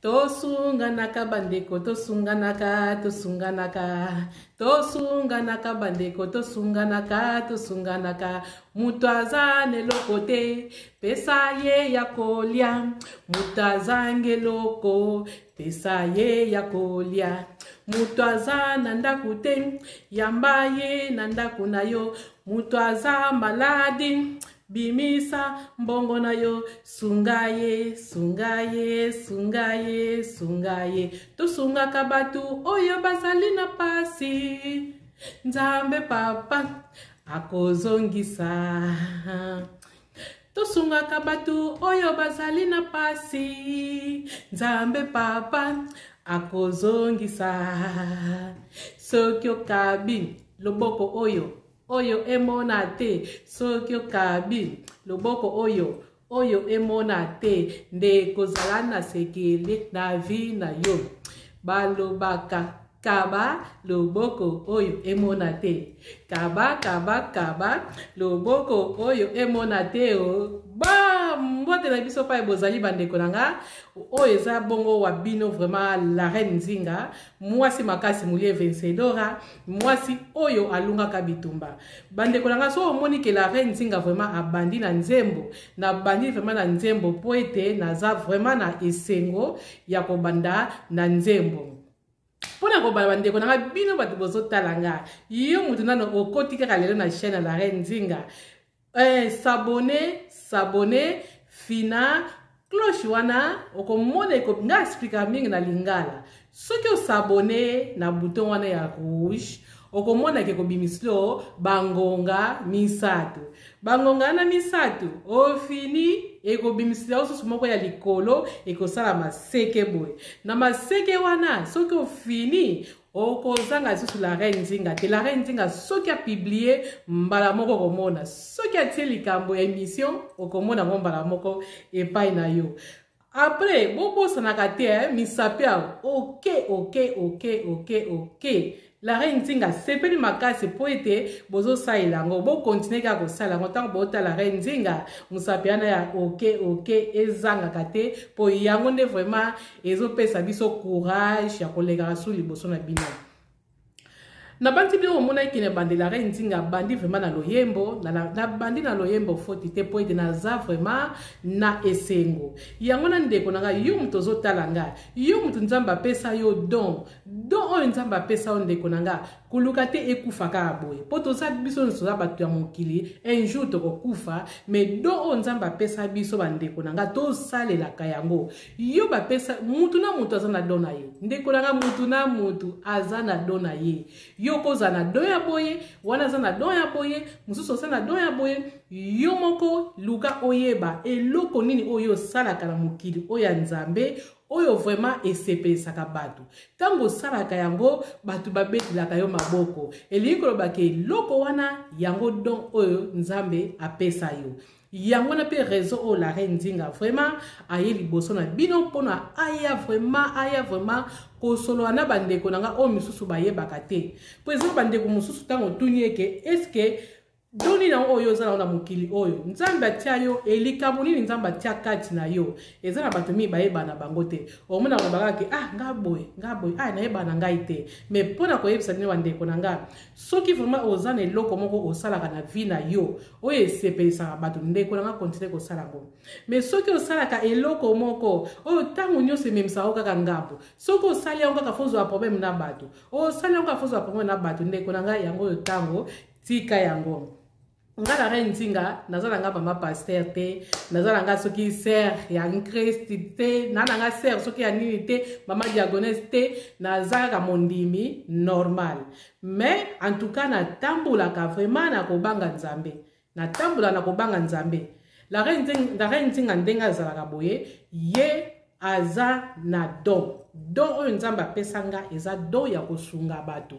Tosunganaka bandeko, tosunganaka, tosunganaka. Tosunganaka bandeko, tosunganaka. Mutazane lokote, pesa ye ya kolia. Mutazange loko, pesa ye ya kolia. Mutazana ndakute, yamba ye nandakuna yo. Mutaza maladi. Bimisa mbongo na yo, sungaye, sungaye, sungaye, sungaye. Tosungaka batu oyo bazali na pasi. Nzambe papa akozongisa. Tosungaka batu oyo bazali na pasi. Nzambe papa akozongisa. Sokyo kabi loboko oyo emona te, sokyo kabi loboko oyo emona te, nde kozala na sekele na vi na yo. Balobaka kaba loboko oyo emona te, kaba loboko oyo emona te o. Ba mbote na biso pa bozali bandeko nanga oyo eza bongo wa bino vraiment la reine Nzinga, mwasi makasi mulie vencedora, mwasi oyo alungaka bitumba. Bandeko nanga so omoni ke la reine Nzinga vraiment abandi na nzembo, na bandi vraiment na nzembo po ete naza vraiment na esengo ya kobanda na nzembo. Pona ko bandeko nanga bino batu bozotala nga yo mutu nano okoti kaka lelo na chaîne la reine Nzinga. S'abonner, fina, cloche wana, okomone ko nga explica mingi na lingala. Soki o s'abonner na bouton wana ya rouge, okomona ke ko bimislo bangonga misato. Bangonga na misato, o fini eko bimislo so moko ya likolo eko sala maseke boy. Na maseke wana, soki o fini okozanga susu la reine Nzinga te. La reine Nzinga soki a publié mbala moko komona, soki a tie likambo ya émission okomona mbala moko epai na yo. Après bobo sanaka te misapia ok. La reine Nzinga sepeli makasi po ete bozo sailango bo continuer ka ko sala ngotango bota la reine Nzinga musapiana ya ok ezanga kate po yango nde vraiment ezo pesa biso courage ya kolega su liboso na bino. Na bandi bino mona ikine bandi la reine Nzinga bandi vraiment na loyembo na bandi na loyembo foti te po ete na za vraiment na esengo. Yango na ndeko nanga yo muto zotalanga yo mutu nzamba pesa yo don oyo nzamba pesa yo ndeko nanga kuluka te ekufaka aboye po toza biso nsoza batu ya mokili un jour tokokufa mais do oyo nzamba pesa biso bandeko nanga tosalelaka yango yo bapesa mutu na mutu aza na do na ye ndeko nanga mutu na mutu aza na do na ye yo koza na do ya boye wana aza na do ya boye mususu aza na do ya boye yo moko luka oyeba eloko nini oyo salaka na mokili oyo ya nzambe oyo vraiment esepesaka batu tango salaka yango batu babetilaka yo maboko elingi koloba ke eloko wana yango don oyo nzambe apesa yo yango na pe réseau o la reine Nzinga vraiment aye liboso na bino pona aya vraiment kosolo na bandeko nanga o misusu bayebaka te po ezo bandeko mususu tango tunieke eske doni na oyo zana na mokili oyo nzambe atia yo elikamu nini nzambe atia kati na yo eza na bato bayeba na bango te omona kolobaka ke ngaboy nayeba na ngai te mais pona koyebisa nini bandeko na nga soki vraiment oza na eloko moko osalaka na vie na yo oyo esepelisaka bato ndeko na nga continue kosala ngo mais soki osalaka eloko moko oyo tango nyonso ememisaka kaka ngambo soki osali yango kaka fozwa problème na bato osali yango kaka fozwa problème na bato ndeko na nga yango oyo tango tika yango. Nga la reine Nzinga nazala nga mama pasteur te nazala nga soki sœur ya Christ te nana nga sœur soki ya nini te mama diagonesse te nazala mondimi normal mais en tout cas na tambula ka vraiment na kobanga nzambe na tambula na kobanga nzambe la reine Nzinga ndenga zala boye ye aza na don oyo nzambe apesa nga eza don ya kosunga bato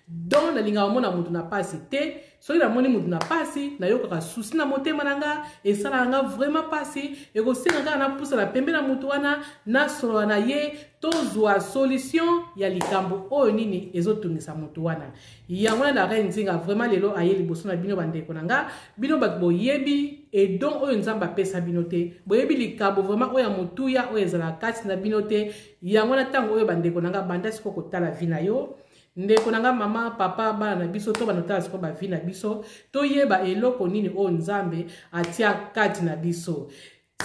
don na linga mona mutu na pasi te soki na moni mutu na pasi na yo kaka susi na motema nanga esala nga vraiment pasi ekosenga kaka na pusa na pembe na mutu wana na solo na ye tozwa solution ya likambo oyo nini ezotungisa mutu wana yango na la reine Nzinga vraiment lelo aye liboso na bino bandeko nanga bino bato boyebi et donc oyo nzamba pesa binote boyebi likabo vraiment oya mutuya oyo ezala kati na binote yango na tango oyo bandeko nanga banda siko kotala vina yo ndeko nanga mama papa bana na biso to banotala siko ba vina biso to yeba eloko nini oyo nzambe atia kati na biso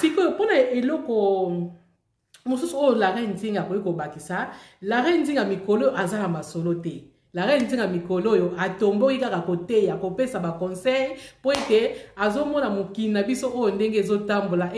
siko pona eloko mosusu oyo la reine Nzinga koyi kobakisa la reine Nzinga mikolo azala masolo te la reine Nzinga mikolo yo atomboki kaka koteya kopesa ba conseil po ete azomona mokili na biso oyo ndenge ezotambola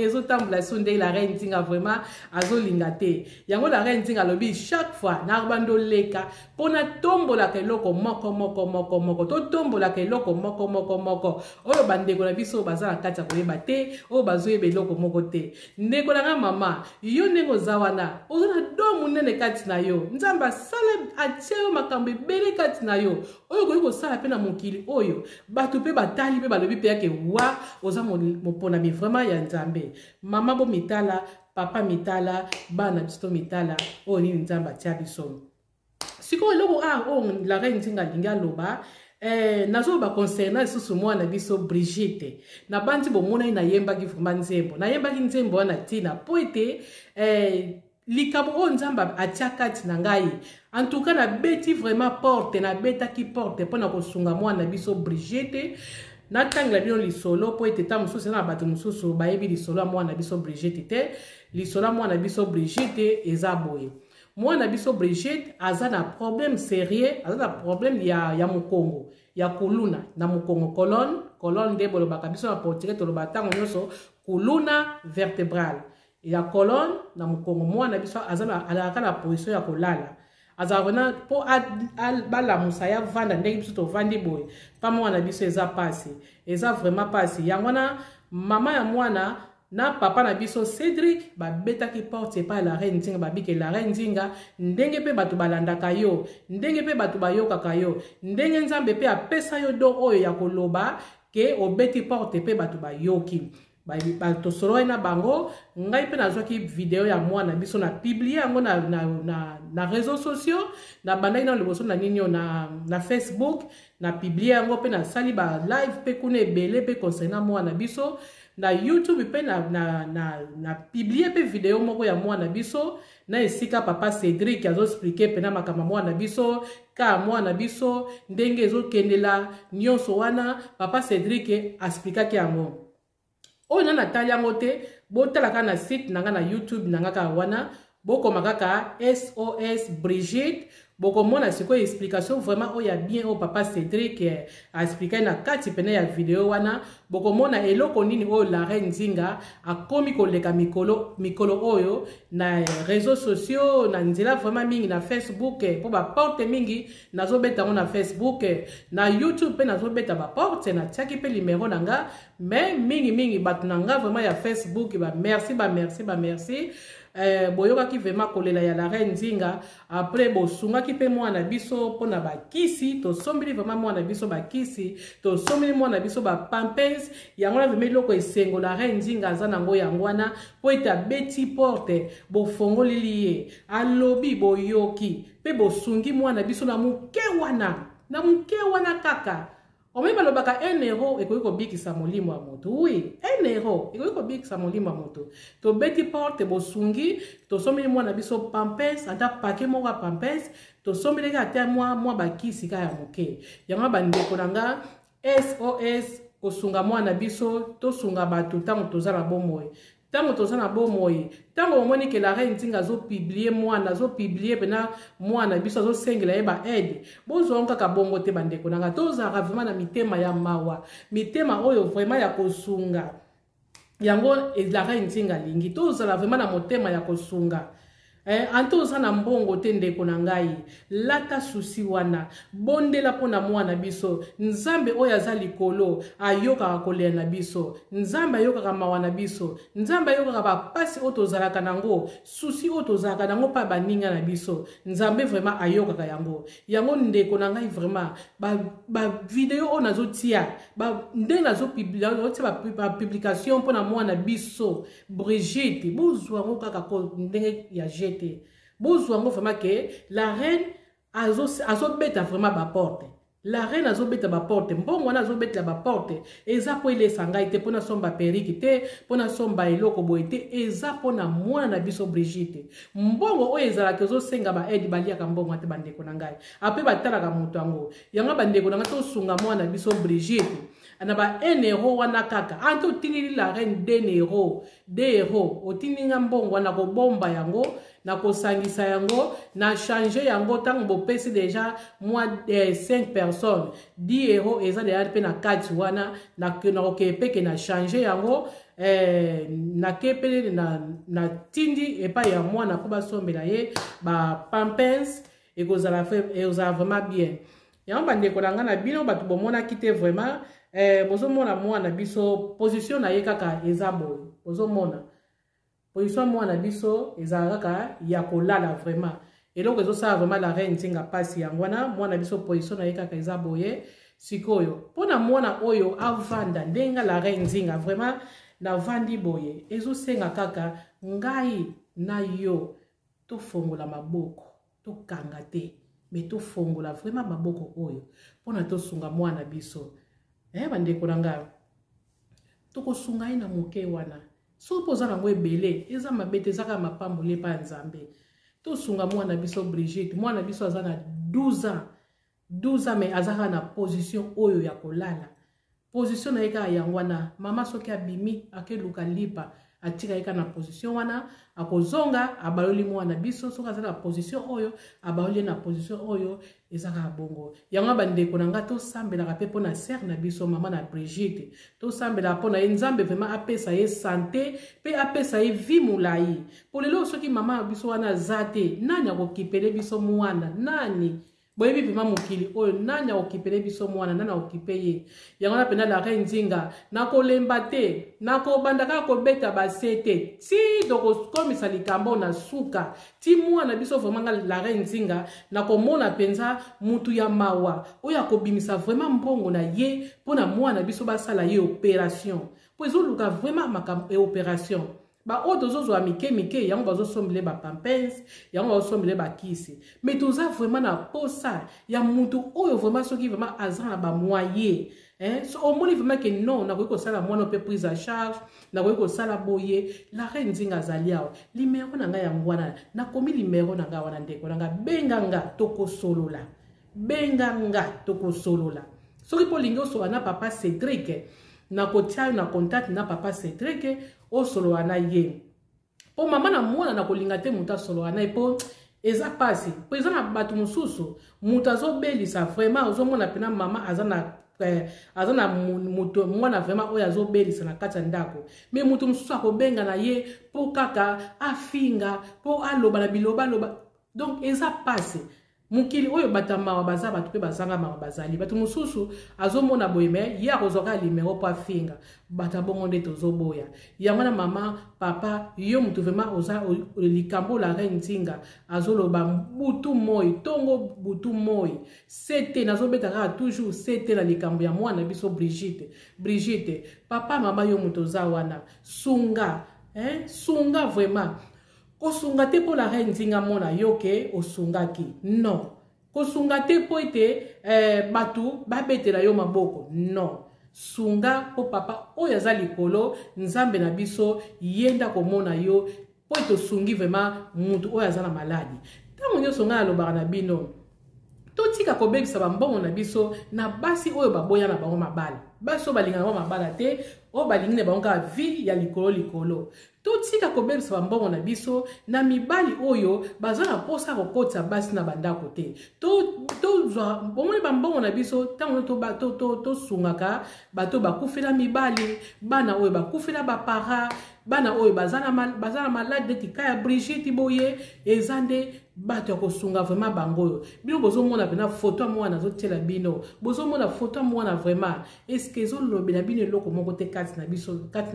so ndenge la reine Nzinga vraiment azolinga te yango la reine Nzinga alobi chaque fois na bando leka pona tombolaka eloko moko to tombolaka eloko moko oyo bandeko na biso bazala kati ya koyeba te oyo bazoyeba eloko moko te ndeko nanga mama yo ndenge oza wana oza na do monene kati na yo nzambe asala atia yo makambo ebele kati na yo oyo koyi kosala mpe na mokili oyo bato mpe batali mpe balobi mpe yake wa oza moponami vraiment ya nzambe mama bo mitala papa mitala bana biso mitala oyo nini nzambe atia biso sikoyo eloko oyo la reine Nzinga alingi aloba nazo ba concernant lisusu mwana biso Brigitte na bandi bomona nayembaki vraiment nzembo nayembaki nzembo wana tina po ete likabo oyo nzambe atia kati na ngai en tout cas na beti vraiment porte na betaki porte mpona kosunga mwana biso Brigitte natangela bino lisolo po ete ta mosusu na bato mosusu bayebi lisolo ya mwana biso Brigitte te lisolo ya mwana biso Brigitte eza boye mwana biso Brigitte aza na problème sérieux aza na problème ya mokongo ya kuluna na mokongo colonne nde bolobaka biso na portugais toloba ntango nyonso kuluna vertébrale ya colonne na mokongo mwana biso azalaka na position ya kolala azalaka po balamusa ya vanda ndenge biso tovandi boye pa mwana biso eza pasi eza vraiment pasi yango wana mama ya mwana na papa na biso Cédric babetaki porte pa la reine Nzinga babike la reine Nzinga ndenge pe bato balandaka yo ndenge pe bato bayokaka yo ndenge nzambe pe apesa yo do oyo ya koloba ke obeti porte pe bato bayoki bato solo na bango ngai pe nazwaki video ya mwana biso na publier yango na réseaux sociaux na bandaki na liboso na nini na Facebook na publier yango pe na sali ba live pe kuna ebele pe concernant mwana biso na YouTube pe na publier pe video moko ya mwana biso na esika papa Cédric azo expliquer pe na makama mwana biso ka mwana biso ndenge ezokendela nyonso wana papa Cédric expliquaki yango oyo na natali yango te botalaka na site nanga na YouTube nanga ka wana bokoma kaka SOS Brigitte bokomona sikoyo explication vraiment oyo ya bien oyo papa Cédric expliqué na kati pene ya video wana bokomona eloko nini oyo la reine Nzinga akomi koleka mikolo oyo na réseaux sociaux na nzela vraiment mingi na Facebook po ba porte mingi nazobeta ngo na Facebook na YouTube pe nazobeta ba porte na tiaki pe numéro nanga mais mingi bato nanga vraiment ya Facebook ba merci boyokaki vraiment kolela ya la reine Nzinga après bosungaki pe mwana biso pona bakisi tosombeli vraiment mwana biso bakisi tosombeli mwana biso ba pampers yango na vraiment loko esengo la reine Nzinga aza nango yango wana po ete abeti porte bofongoleli ye alobi boyoki pe bosungi mwana biso na muke wana kaka Omi balobaka 1 euro ekoki kobikisa molimo ya moto. Oui, 1 euro ekoki kobikisa molimo ya moto. To beti porte bosungi, to someli mwana biso pampers, anta pake mwa pampers, to someli ka ate mwa bakisi ka ya moke. Yanga bandeko nanga SOS kosunga mwana biso, to sunga batu tango toza na bomoi. Tango toza na bomoi, tango omoni ke la reine Nzinga zo publier mwana, zo publier pena mwana biso zo sengela yeba aide. Bozo onka ka bongo te bandeko nanga toza vraiment na mitema ya mawa. Mitema oyo vraiment ya kosunga. Yango la reine Nzinga lingi toza la vraiment na motema ya kosunga. Antoza na mbongo te ndeko na ngai lata susi wana bondela pona mwana biso nzambe oyo aza likolo ayoka kolela na biso nzambe ayoka mawana biso nzambe ayoka bapasi oyo tozalaka nango susi oyo tozalaka nango pa baninga na biso nzambe vraiment ayoka yango ndeko na ngai vraiment ba video oyo nazotia nde nazotia ba publication pona mwana biso Brigitte bozwa ngo kaka ko ndenge ya jete bozwa ngo vraiment que la reine azo beta vraiment ba porte La reine azobeta ba porte, mbongo wana azobeta ba porte, eza po ile sangai te pona somba periki te, pona somba eloko boye te, eza pona mwana na biso Brigitte. Mbongo oyo ezalaka ezosenga ba aide baliaka mbongo ate bandeko na ngai. Ape batalaka moto yango. Yanga bandeko na ngai tosunga mwana na biso Brigitte. Na ba 1 euro wana kaka. Anto tinili la reine 2 euro. 2 euro. Otininga mbongo wana ko bomba yango. Na kosangisa yango, na changer yango tango bo pesi déjà moi 5 personnes 10 euros eza déjà pe na 4 wana na okepeke na changer yango na kepele na tindi epa ya mwana ko basombela ye ba pampers et kozala vraiment bien. Yango bandeko na nga na bino batu bomona kite vraiment bozomona mwana biso position na ye kaka eza boye bozomona position mwana biso ezalaka ya kolala vraiment eloko ezosala vraiment la reine nzinga pasi yango wana mwana biso position na ye kaka eza boye sikoyo mpona mwana oyo avanda ndenga la reine nzinga vraiment na vandi boye ezosenga kaka ngai na yo tofongola maboko tokanga te me tofongola vraiment maboko oyo mpona tosunga mwana biso bandeko na ngai tokosunga ye na moke wana so poza nango ebele eza mabete ezaka mapambo lepa ya nzambe tosunga mwana biso Brigitte mwana biso aza na 12 ans me azaka na position oyo ya kolala position na ye kaka yango wana mama soki abimi akeluka lipa atika ye kaka na position wana akozonga abaloli mwana biso soki aza na position oyo abaloli na position oyo ezaka bongo yango bandeko na nga tosambelaka mpe mpona sere na biso mama na Brigitte tosambelaka mpona ye nzambe vraiment apesa ye sante mpe apesa ye vi molai po lelo soki mama na biso wana aza te nani akokipele biso mwana nani boyebi vraiment mokili oyo nani akokipele biso mwana nani akokipe ye yango na pena la reine nzinga nakolemba te nakobanda kaka kobeta base te ti tokokomisa likambo na suka ti mwana biso vraiment nga la reine nzinga nakomona mpenza mutu ya mawa oyo akobimisa vraiment mbongo na ye mpona mwana biso basala ye opération po ezoluka vraiment makambo e opération ba oyo tozozwa mike yango bazosombele ba pampers yango bazosombele ba kisi mais toza vraiment na posa ya mutu oyo vraiment soki vraiment aza na ba moyen so omoni vraiment que non nakoki kosala mwana mpe prise en charge nakoki kosala boye la reine nzinga azali awa limero na ngai yango wana nakomi limero na ngai wana ndeko na ngai benganga tokosolola soki po lingi osola na papa Cédric na kotia na contact na papa Cédric osolo ana ye po mama na mwana na kolinga te muta solo ana po eza pasi po eza na batu mususu muta zobelisa vraiment ozomona pena mama azana mutu mwana vraiment oyo azobelisa na kati ya ndako me mutu mususu akobenga na ye po kaka afinga po aloba na biloba loba donc eza pasi mukili oyo batamawa baza batu pe bazanga mawa bazali batu mususu azomona boyeme ye akozwaka limero po afinga bata bongo nde tozoboya yango na mama papa yo mutu vraiment oza likambo la reine nzinga azoloba butu moi tongo butu moi sete nazobeta kaka toujours sete na likambo ya mwana biso Brigitte papa mama yo mutu oza wana sunga sunga vraiment kosunga te po la reine nzinga mona yoke osungaki non kosunga te po ete batu babetela yo maboko non sunga po papa oyo aza likolo nzambe na biso yenda komona yo po ete osungi vraiment mutu oyo aza na maladi ntango nyonso ngai alobaka na bino totika kobebisa bambongo na biso na basi oyo baboya na bango mabala basi oyo balingana bango mabala te oyo balingi na bango kaka vi ya likolo totika kobebisa bambongo na biso na mibali oyo baza na posa kokotisa basi na bandako te bomoni bambongo na biso ntango tosungaka bato bakufela mibali bana oyo bakufela bapara bana oyo baza na malade neti ka ya Brigitte boye eza nde bato ya kosunga vraiment bango oyo bino bozomona pena foto ya mwana azotela bino bozomona foto ya mwana vraiment eske ezolobela bino eloko moko te kati na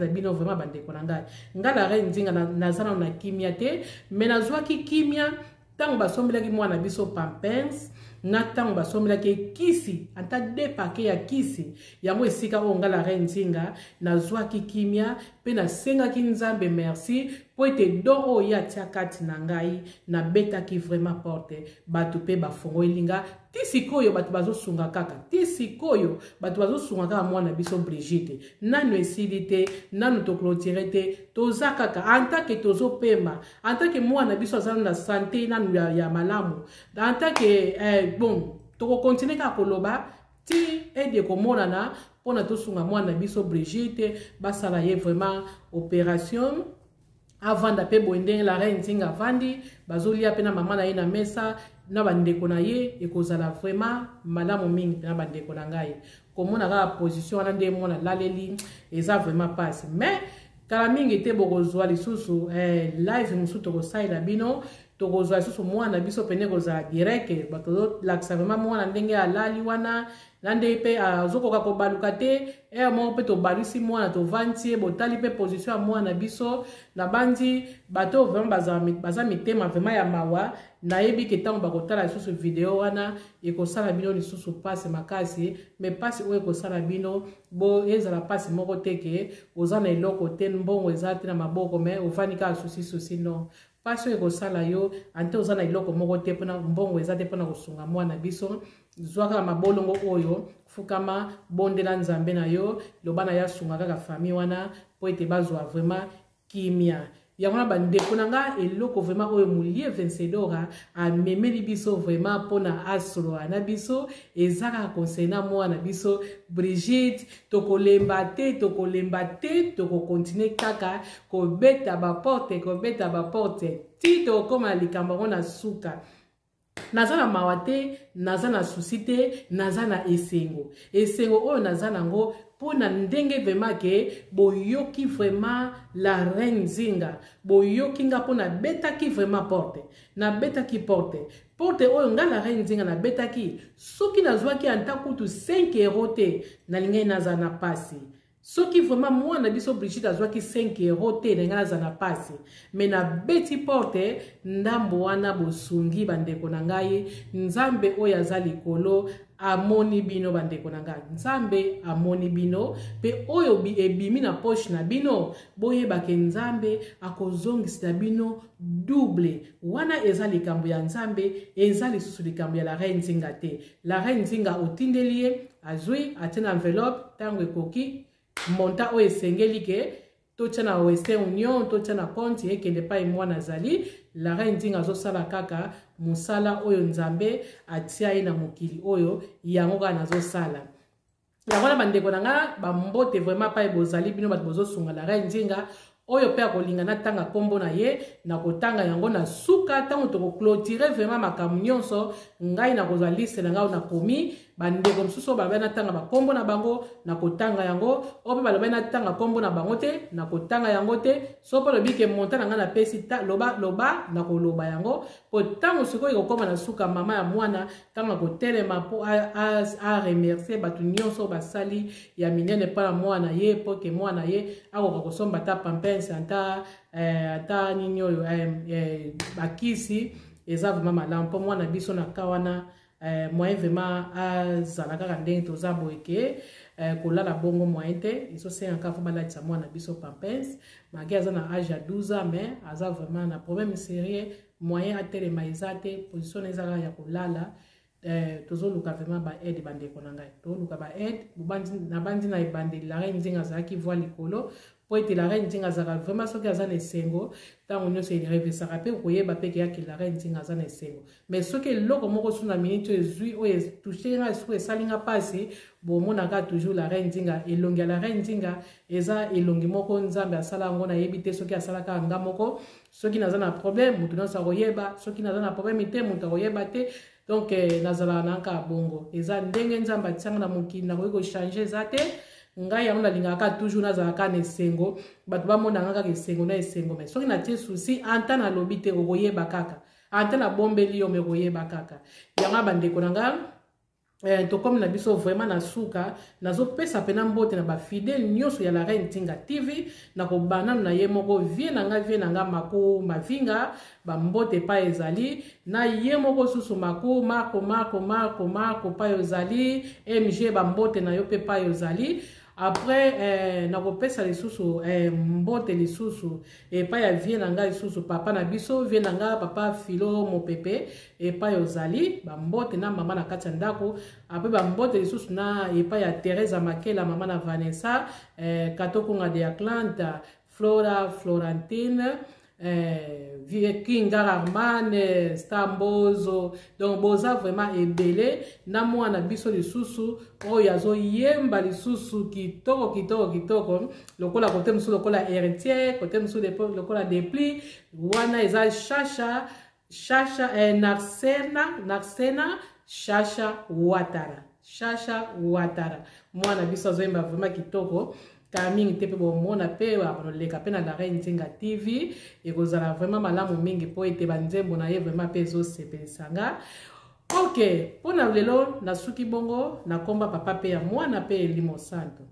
bino vraiment bandeko na ngai la reine nzinga naza nano na kimia te me nazwaki kimia ntango basombelaki mwana biso pampers na ntango basombelaki kisi ata 2 paquet ya kisi yango esika oyo nga la reine nzinga nazwaki kimia mpe nasengaki nzambe merci po ete don oyo ye atia kati na ngai nabetaki vraiment porte bato mpe bafongo elinga ti sikoyo bato bazosunga kaka ti sikoyo bato bazosunga kaka mwana biso Brigitte nanu esili te nanu toclotire te toza kaka antake tozopema antake mwana biso aza na sante nanu ya malamu antake bon tokokontinue kaka koloba ti ede komonana mpona tosunga mwana biso Brigitte basala ye vraiment opération avanda pe boendenge la reine Nzinga vandi bazolia pe na mama na ye na mesa na bandeko na ye ekozala vraiment malamu mingi na bandeko na ngai komona kaka position wana nde mona laleli eza vraiment passe mais kala mingi te bokozwa lisusu live mosusu tokosalela bino tokozwa lisusu mwana biso pene kozala direct batozolakisa vraiment mwana ndenge alali wana nande pe azokoka kobaluka te moko mpe tobalisi mwana tovandi ye botali mpe position ya mwana biso na bandi bato vraiment baza mitema vraiment ya mawa nayebi ke ntango bakotala lisusu video wana ekosala bino lisusu pasi makasi me pasi oyo ekosala bino bo ezala pasi moko te ke oza na eloko te mbongo eza te na maboko me ovandi kaka susi non pasi oyo ekosala yo ante oza na eloko moko te mpona mbongo eza te mpona kosunga mwana biso zwa kaka mabolongo oyo fukama bondela nzambe na yo loba na ya sunga kaka famille wana po ete bazwa vraiment kimia yango na bandeko na nga eloko vraiment oyo molie Vencedora amemeli biso vraiment mpona asolola na biso eza kaka conseil na mwana biso Brigitte tokolemba te tokokontinue kaka kobeta baporte ti tokoma likambo yango na suka naza na mawa te naza na susi te naza na esengo oyo naza nango mpona ndenge vraiment ke boyoki vraiment la reine Nzinga boyoki nga mpona betaki vraiment porte oyo nga la reine Nzinga nabetaki soki nazwaki anta kutu 5 euro te nalingai naza na pasi soki vraiment mwana biso Brigitte azwaki 5 euro te na nga naza na pasi me na beti porte ndambo wana bosungi bandeko na ngai nzambe oyo aza likolo amoni bino bandeko na ngai nzambe amoni bino pe oyo ebimi na poche na bino boyebake nzambe akozongisa bino double wana eza likambo ya nzambe eza lisusu likambo ya la reine Nzinga te la reine Nzinga otindeli ye azwi atie na enveloppe ntango ekoki monta oyo esengeli ke totia na Western Union totia na compte ekende pa mwana azali la reine Nzinga azosala kaka musala oyo nzambe atia ye na mokili oyo yango kaka nazosala yango na bandeko na nga bambote vraiment pa bozali bino bato bozosunga la reine Nzinga oyo pe akolinga natanga kombo na ye nakotanga yango na suka ntango tokoclotire vraiment makambo nyonso ngai nakozwa liste na ngai nakomi bandeko mosusu balobai natanga bakombo na bango nakotanga yango oyo mpe balobai natanga kombo na bango te nakotanga yango te so mpo lobi ke monta na ngai napesi loba nakoloba yango po ntango sikoyo ekokoma na suka mama ya mwana ntango akotelema mpo aremercie bato nyonso basali ya minene mpona mwana ye mpo ke mwana ye akoka kosomba ata pampense ata nini oyo bakisi eza vraiment malamu mpo mwana biso na ka wana moyen vraiment azala kaka ndenge toza boye ke kolala bongo moyen te ezosengaka fo balatisa mwana biso pampense maki aza na age ya 12 ans mais aza vraiment na problème sérieux moyen atelema eza te position ezaka ya kolala tozoluka vraiment baede bandeko na ngai tozoluka baede nabandi na ebandeli la reine Nzinga azalaki voi likolo po ete la reine Nzinga azalaka vraiment soki aza na esengo ntango nyonso erevesaka mpe koyeba mpe keyaki la reine Nzinga aza na esengo mais soki eloko moko so na minute oyo ezwi oyo etushe nga soki esalinga mpasi bomonaka toujours la reine Nzinga elongi ya la reine Nzinga eza elongi moko nzambe asala yango nayebi te soki asalaka nga moko soki naza na problème moto nyonso akoyeba soki naza na problème te moto akoyeba te donc nazala nanka bongo eza ndenge nzambe atianga na mokili nakoki kochange eza te ngai yango nalingaka toujours nazalaka na esengo bato bamonanga kaka esengo na esengo mais soki natie susi anta nalobi te okoyeba kaka anta nabombeli yo me koyeba kaka yango bandeko na nga tokomi na biso vraiment na suka nazopesa pena mbote na bafidele nyonso ya la reine Nzinga TV nakobana na ye moko vie na nga maku mavinga bambote pa ezali na ye moko susu maku marco pa ezali mg bambote na yo pe pa ezali après nakopesa lisusu mbote lisusu epai ya vie na ngai lisusu papa na biso vie na ngai papa Filo Mopepe epai ozali bambote na mama na kati ya ndako apres bambote lisusu na epai ya Teresa Makela mama na Vanessa Katokonga de Atlanta Flora Florentine Kinga Armane Stambozo donc boza vraiment ebele na mwana biso lisusu oyo azoyemba lisusu kitoko lokola kote musu lokola héritier kote musu lokola depli wana eza Chacha Narsena Chacha Ouattara mwana biso azoyemba vraiment kitoko mingi te pe bomona pe baleka pe na la Reine Nzinga TV ekozala vraiment malamu mingi po ete banzembo na ye vraiment pe ezosepelisa. Ok, mpona lelo nasuki bongo nakomba papa pe ya mwana pe Elimo Santo.